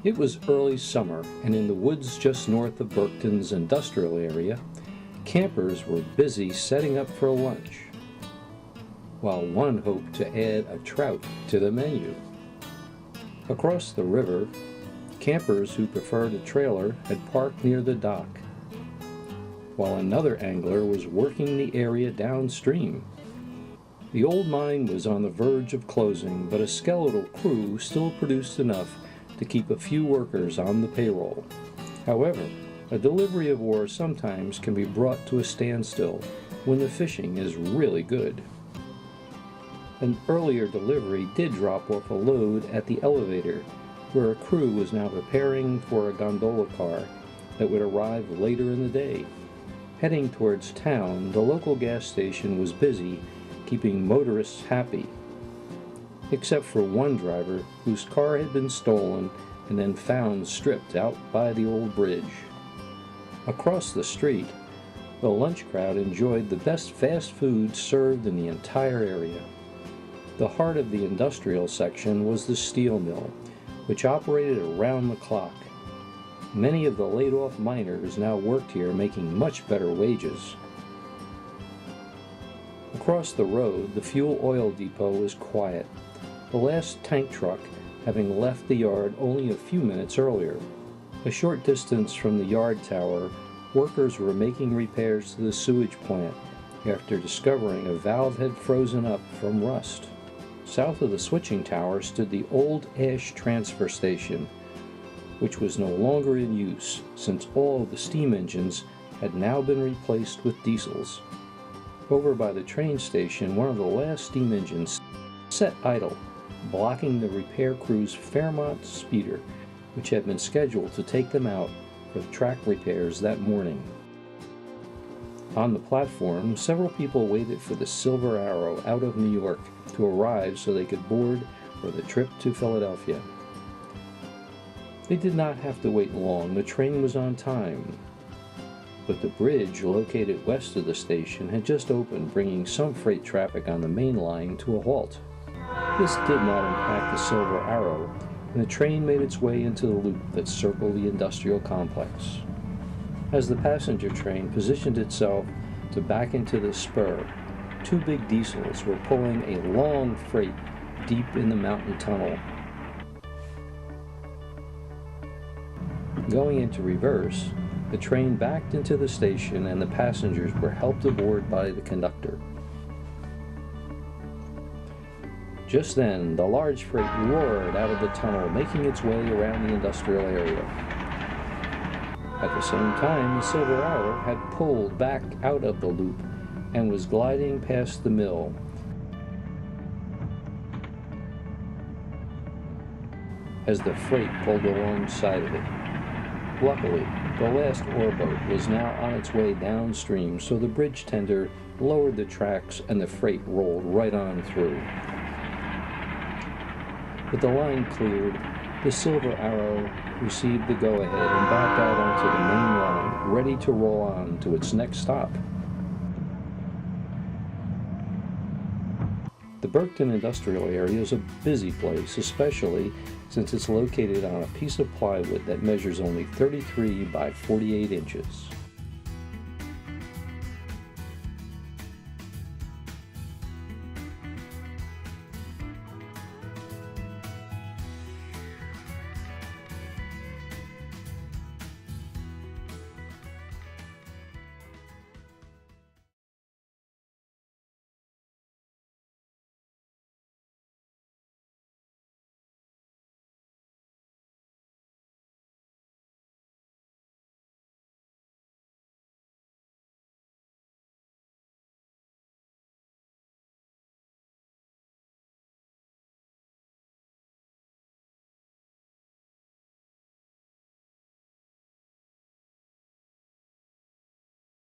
It was early summer, and in the woods just north of Burketown's industrial area, campers were busy setting up for lunch, while one hoped to add a trout to the menu. Across the river, campers who preferred a trailer had parked near the dock, while another angler was working the area downstream. The old mine was on the verge of closing, but a skeletal crew still produced enough to keep a few workers on the payroll. However, a delivery of ore sometimes can be brought to a standstill when the fishing is really good. An earlier delivery did drop off a load at the elevator, where a crew was now preparing for a gondola car that would arrive later in the day. Heading towards town, the local gas station was busy, keeping motorists happy, except for one driver whose car had been stolen and then found stripped out by the old bridge. Across the street, the lunch crowd enjoyed the best fast food served in the entire area. The heart of the industrial section was the steel mill, which operated around the clock. Many of the laid-off miners now worked here, making much better wages. Across the road, the fuel oil depot was quiet, the last tank truck having left the yard only a few minutes earlier. A short distance from the yard tower, workers were making repairs to the sewage plant after discovering a valve had frozen up from rust. South of the switching tower stood the old ash transfer station, which was no longer in use since all of the steam engines had now been replaced with diesels. Over by the train station, one of the last steam engines sat idle, blocking the repair crew's Fairmont speeder, which had been scheduled to take them out for track repairs that morning. On the platform, several people waited for the Silver Arrow out of New York to arrive so they could board for the trip to Philadelphia. They did not have to wait long. The train was on time, but the bridge located west of the station had just opened, bringing some freight traffic on the main line to a halt. This did not impact the Silver Arrow, and the train made its way into the loop that circled the industrial complex. As the passenger train positioned itself to back into the spur, two big diesels were pulling a long freight deep in the mountain tunnel. Going into reverse, the train backed into the station and the passengers were helped aboard by the conductor. Just then, the large freight roared out of the tunnel, making its way around the industrial area. At the same time, the Silver Arrow had pulled back out of the loop and was gliding past the mill. As the freight pulled alongside of it. Luckily, the last ore boat was now on its way downstream, so the bridge tender lowered the tracks and the freight rolled right on through. With the line cleared, the Silver Arrow received the go-ahead and backed out onto the main line, ready to roll on to its next stop. The Burketown industrial area is a busy place, especially since it's located on a piece of plywood that measures only 33 by 48 inches.